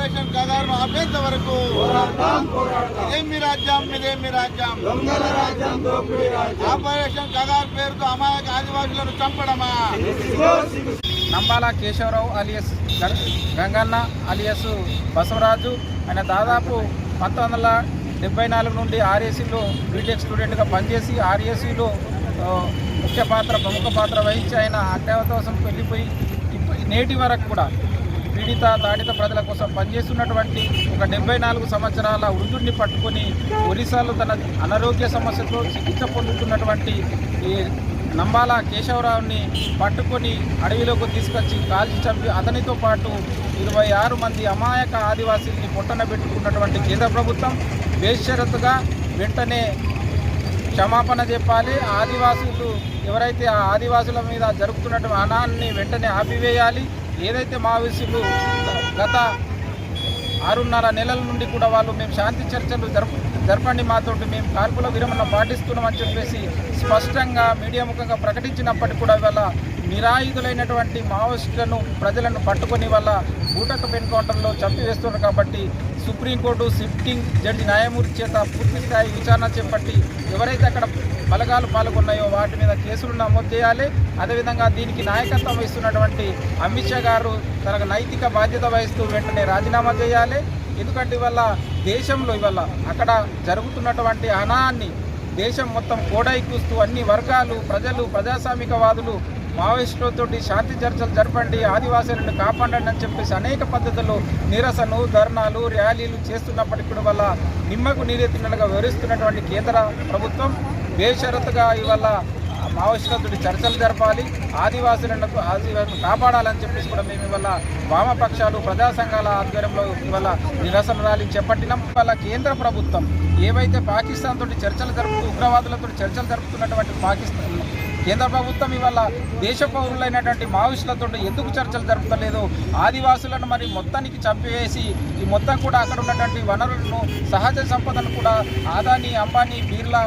Operation కగారును ఆపేంత వరకు ఇదేమి రాజ్యం ఇదేమి రాజ్యం ఆపరేషన్ కగారు పేరుతో అమాయక ఆదివాసులను చంపడమా? నంబాల కేశవరావు అలియస్ గంగన్న అలియస్ బసవరాజు ఆయన దాదాపు 1974 నుండి ఆర్ఏసీలో బీటెక్ స్టూడెంట్గా పనిచేసి ఆర్ఏసీలో ప్రముఖ పాత్ర వహించి ఆయన అజ్ఞాతవాసం వెళ్ళిపోయి నేటి వరకు కూడా పీడిత తాడిత ప్రజల కోసం పనిచేస్తున్నటువంటి ఒక 74 సంవత్సరాల వృద్ధుడిని పట్టుకొని ఒరిస్సాలో తన అనారోగ్య సమస్యతో చికిత్స పొందుతున్నటువంటి ఈ నంబాల కేశవరావుని పట్టుకొని అడవిలోకి తీసుకొచ్చి కాల్చి చంపి అతనితో పాటు 26 మంది అమాయక ఆదివాసీల్ని పొట్టన పెట్టుకున్నటువంటి కేంద్ర ప్రభుత్వం బేషరతుగా వెంటనే క్షమాపణ చెప్పాలి. ఆదివాసులు ఎవరైతే ఆ ఆదివాసుల మీద జరుగుతున్నటువంటి అనాన్ని వెంటనే ఆపివేయాలి. ఏదైతే మావోయిస్టులు గత 6.5 నెలల నుండి కూడా వాళ్ళు మేము శాంతి చర్చలు జరపండి, మాతోటి మేము కాల్పుల విరమణ పాటిస్తున్నామని చెప్పేసి స్పష్టంగా మీడియా ముఖంగా ప్రకటించినప్పటికీ కూడా ఇవాళ నిరాయుధులైనటువంటి మావోయిస్టులను ప్రజలను పట్టుకొని వాళ్ళ బూటకపు ఎన్కౌంటర్లో చంపివేస్తున్నారు. కాబట్టి సుప్రీంకోర్టు సిట్టింగ్ జడ్జి న్యాయమూర్తి చేత పూర్తిస్థాయి విచారణ చేపట్టి ఎవరైతే అక్కడ బలగాలు పాల్గొన్నాయో వాటి మీద కేసులు నమోదు చేయాలి. అదేవిధంగా దీనికి నాయకత్వం వహిస్తున్నటువంటి అమిత్ షా గారు తనకు నైతిక బాధ్యత వహిస్తూ వెంటనే రాజీనామా చేయాలి. ఎందుకంటే ఇవాళ దేశంలో ఇవాళ అక్కడ జరుగుతున్నటువంటి అనాన్ని దేశం మొత్తం కోడైకూస్తూ అన్ని వర్గాలు ప్రజలు ప్రజాస్వామికవాదులు మావోయిస్టులతో శాంతి చర్చలు జరపండి, ఆదివాసీలను కాపాడండి అని చెప్పేసి అనేక పద్ధతుల్లో నిరసనలు ధర్నాలు ర్యాలీలు చేస్తున్నప్పటికీ కూడా వల్ల నిమ్మకు నీరెత్తినట్టుగా వివరిస్తున్నటువంటి కేంద్ర ప్రభుత్వం బేషరతుగా ఇవాళ మావోయిస్టులతో చర్చలు జరపాలి, ఆదివాసులను కాపాడాలని చెప్పేసి కూడా మేము ఇవాళ వామపక్షాలు ప్రజా సంఘాల ఆధ్వర్యంలో ఇవాళ నిరసన ర్యాలీ చేపట్టినాం. ఇవాళ కేంద్ర ప్రభుత్వం ఏవైతే పాకిస్తాన్ తోటి చర్చలు జరుపుతూ ఉగ్రవాదులతో చర్చలు జరుపుతున్నటువంటి కేంద్ర ప్రభుత్వం ఇవాళ దేశ పౌరులైనటువంటి మావోయిస్టులతో ఎందుకు చర్చలు జరుపుతలేదు? ఆదివాసులను మరి మొత్తానికి చంపివేసి ఈ మొత్తం కూడా అక్కడ ఉన్నటువంటి వనరులను సహజ సంపదను కూడా ఆదాని అంబానీ బిర్లా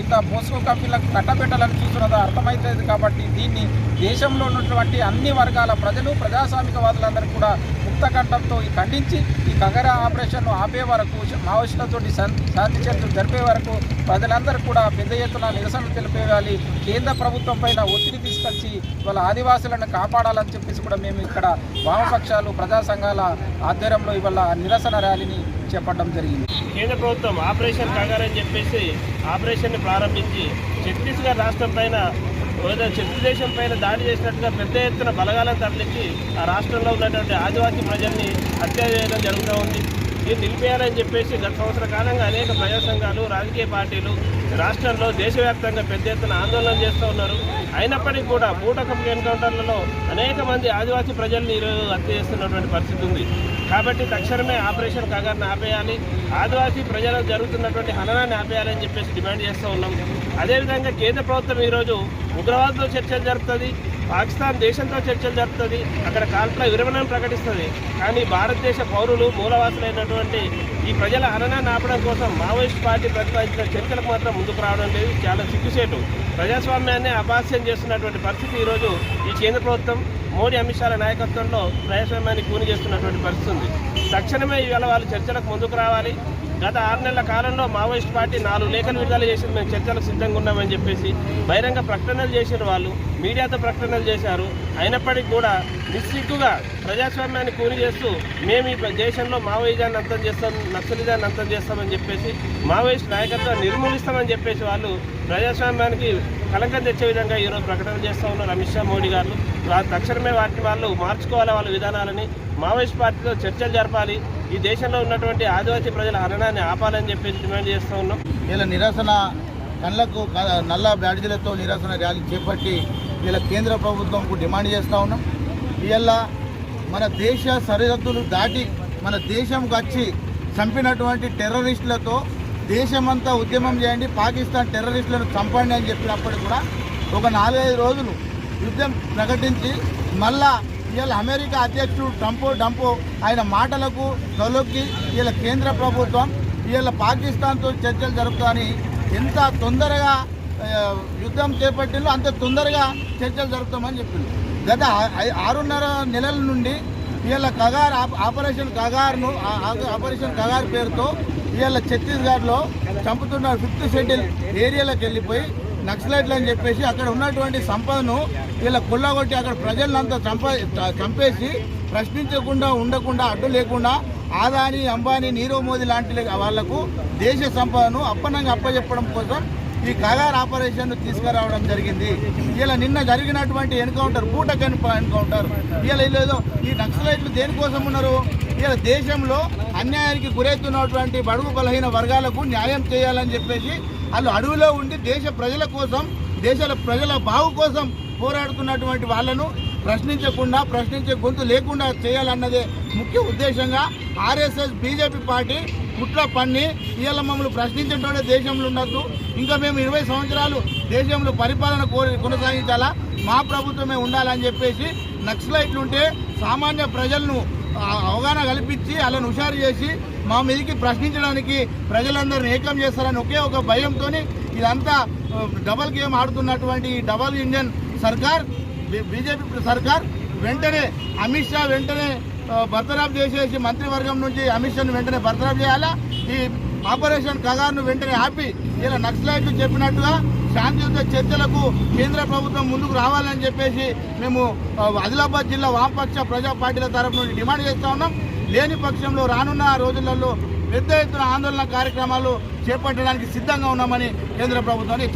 ఇట్లా మోస్కో కంపెనీలకు కట్టబెట్టాలని చూస్తున్నదో అర్థమవుతుంది. కాబట్టి దీన్ని దేశంలో ఉన్నటువంటి అన్ని వర్గాల ప్రజలు ప్రజాస్వామికవాదులందరూ కూడా ముక్తకంఠంతో ఖండించి ఈ కగరా ఆపరేషన్ను ఆపే వరకు మావోయిస్టులతో శాంతి చర్చలు జరిపే వరకు ప్రజలందరూ కూడా పెద్ద ఎత్తున నిరసనలు తెలిపేయాలి. కేంద్ర ప్రభుత్వం పైన ఒత్తిడి తీసుకొచ్చి వాళ్ళ ఆదివాసులను కాపాడాలని చెప్పేసి కూడా మేము ఇక్కడ వామపక్షాలు ప్రజా సంఘాల ఆధ్వర్యంలో ఇవాళ నిరసన ర్యాలీని చేపట్టడం జరిగింది. కేంద్ర ప్రభుత్వం ఆపరేషన్ కగార్ అని చెప్పేసి ఆపరేషన్ని ప్రారంభించి ఛత్తీస్గఢ్ రాష్ట్రం పైన దేశం పైన దాడి చేసినట్టుగా పెద్ద ఎత్తున బలగాలను తరలించి ఆ రాష్ట్రంలో ఉన్నటువంటి ఆదివాసీ ప్రజల్ని హత్య చేయడం జరుగుతూ ఉంది. దీన్ని నిలిపేయాలని చెప్పేసి గత సంవత్సర కాలంగా అనేక ప్రజా సంఘాలు రాజకీయ పార్టీలు రాష్ట్రంలో దేశవ్యాప్తంగా పెద్ద ఎత్తున ఆందోళన చేస్తూ ఉన్నారు. అయినప్పటికీ కూడా బూటకపు ఎన్కౌంటర్లలో అనేక మంది ఆదివాసీ ప్రజల్ని ఈరోజు హత్య చేస్తున్నటువంటి పరిస్థితి ఉంది. కాబట్టి తక్షణమే ఆపరేషన్ కగార్ని ఆపేయాలి, ఆదివాసీ ప్రజలకు జరుగుతున్నటువంటి హననాన్ని ఆపేయాలని చెప్పేసి డిమాండ్ చేస్తూ ఉన్నాం. అదేవిధంగా కేంద్ర ప్రభుత్వం ఈరోజు ఉగ్రవాదంతో చర్చలు జరుపుతుంది, పాకిస్తాన్ దేశంతో చర్చలు జరుపుతుంది, అక్కడ కాల్పుల విరమణను ప్రకటిస్తుంది. కానీ భారతదేశ పౌరులు మూలవాసులైనటువంటి ఈ ప్రజల హననాన్ని ఆపడం కోసం మావోయిస్ట్ పార్టీ ప్రతిపాదించిన చర్చలకు మాత్రం ముందుకు రావడం లేదు. చాలా సిగ్గుసేటు. ప్రజాస్వామ్యాన్ని అపహాస్యం చేస్తున్నటువంటి పరిస్థితి ఈరోజు ఈ కేంద్ర ప్రభుత్వం మోడీ అమిత్ షాల నాయకత్వంలో ప్రజాస్వామ్యాన్ని కూని చేస్తున్నటువంటి పరిస్థితి ఉంది. తక్షణమే ఇవాళ వాళ్ళు చర్చలకు ముందుకు రావాలి. గత 6 నెలల కాలంలో మావోయిస్ట్ పార్టీ 4 లేఖలు విడుదల చేసి మేము చర్చలకు సిద్ధంగా ఉన్నామని చెప్పేసి బహిరంగ ప్రకటనలు చేసిన వాళ్ళు, మీడియాతో ప్రకటనలు చేశారు. అయినప్పటికీ కూడా నిస్సిగ్గుగా ప్రజాస్వామ్యాన్ని కూని చేస్తూ మేము ఈ దేశంలో మావోయిజాన్ని అంతం చేస్తాం, నక్సలిజాన్ని అంతం చేస్తామని చెప్పేసి మావోయిస్ట్ నాయకత్వాన్ని నిర్మూలిస్తామని చెప్పేసి వాళ్ళు ప్రజాస్వామ్యానికి కలంకం తెచ్చే విధంగా ఈరోజు ప్రకటనలు చేస్తూ ఉన్నారు అమిత్ షా మోడీ గారు. తక్షణమే వాటిని వాళ్ళు మార్చుకోవాలి, వాళ్ళ విధానాలని. మావోయిస్ట్ పార్టీతో చర్చలు జరపాలి, ఈ దేశంలో ఉన్నటువంటి ఆదివాసీ ప్రజల హననాన్ని ఆపాలని చెప్పేసి డిమాండ్ చేస్తూ ఉన్నాం. ఇలా నిరసన కళ్ళకు నల్ల బ్యాడ్జీలతో నిరసన ర్యాలీ చేపట్టి ఇలా కేంద్ర ప్రభుత్వంకు డిమాండ్ చేస్తూ ఉన్నాం. ఇలా మన దేశ సరిహద్దులు దాటి మన దేశంకి వచ్చి చంపినటువంటి టెర్రరిస్టులతో దేశమంతా ఉద్యమం చేయండి, పాకిస్తాన్ టెర్రరిస్టులను చంపండి అని చెప్పినప్పుడు కూడా ఒక 4-5 రోజులు యుద్ధం ప్రకటించి మళ్ళా ఇవాళ అమెరికా అధ్యక్షుడు ట్రంపో ఆయన మాటలకు తొలొక్కి ఇలా కేంద్ర ప్రభుత్వం ఇవాళ పాకిస్తాన్తో చర్చలు జరుపుతాని ఎంత తొందరగా యుద్ధం చేపట్టిందో అంత తొందరగా చర్చలు జరుపుతామని చెప్పింది. గత 6.5 నెలల నుండి ఇవాళ కగార్ ఆపరేషన్ కగార్ పేరుతో ఇవాళ ఛత్తీస్గఢ్లో చంపుతున్న 5th షెడ్యూల్ ఏరియాలకు వెళ్ళిపోయి నక్సలైట్లు అని చెప్పేసి అక్కడ ఉన్నటువంటి సంపదను ఇలా కొల్లగొట్టి అక్కడ ప్రజలంతా చంపేసి ప్రశ్నించకుండా ఉండకుండా అడ్డు లేకుండా ఆదాని అంబానీ నీరవ్ మోదీ లాంటి వాళ్లకు దేశ సంపదను అప్పచెప్పడం కోసం ఈ కగార్ ఆపరేషన్ తీసుకురావడం జరిగింది. ఇలా నిన్న జరిగినటువంటి ఎన్కౌంటర్ బూటక్ ఎన్కౌంటర్ ఇలా ఈ నక్సలైట్లు దేనికోసం ఉన్నారు? ఇలా దేశంలో అన్యాయానికి గురవుతున్నటువంటి బడుగు బలహీన వర్గాలకు న్యాయం చేయాలని చెప్పేసి వాళ్ళు అడవిలో ఉండి దేశ ప్రజల కోసం ప్రజల బాగు కోసం పోరాడుతున్నటువంటి వాళ్ళను ప్రశ్నించే గొంతు లేకుండా చేయాలన్నదే ముఖ్య ఉద్దేశంగా ఆర్ఎస్ఎస్ బీజేపీ పార్టీ కుట్ర పన్ని ఇవాళ మమ్మల్ని ప్రశ్నించేటోడే దేశంలో ఉండద్దు, ఇంకా మేము 20 సంవత్సరాలు దేశంలో పరిపాలన కొనసాగించాలా, మా ప్రభుత్వమే ఉండాలని చెప్పేసి నక్సలైట్లు ఉంటే సామాన్య ప్రజలను అవగాహన కల్పించి వాళ్ళని హుషారు చేసి మా మీదకి ప్రశ్నించడానికి ప్రజలందరినీ ఏకం చేస్తారని ఒకే ఒక భయంతో ఇదంతా డబల్ గేమ్ ఆడుతున్నటువంటి డబల్ ఇంజన్ సర్కార్ బీజేపీ సర్కార్ వెంటనే అమిత్ షా వెంటనే బర్తరఫ్ చేసేసి మంత్రివర్గం నుంచి అమిత్ షాను వెంటనే బర్తరఫ్ చేయాలా, ఈ ఆపరేషన్ కగార్ను వెంటనే ఆపి ఇలా నక్సలైట్లు చెప్పినట్టుగా శాంతియుత చర్చలకు కేంద్ర ప్రభుత్వం ముందుకు రావాలని చెప్పేసి మేము ఆదిలాబాద్ జిల్లా వామపక్ష ప్రజా పార్టీల తరఫు నుండి డిమాండ్ చేస్తూ ఉన్నాం. లేని పక్షంలో రానున్న రోజులలో పెద్ద ఎత్తున ఆందోళన కార్యక్రమాలు చేపట్టడానికి సిద్ధంగా ఉన్నామని కేంద్ర ప్రభుత్వాన్ని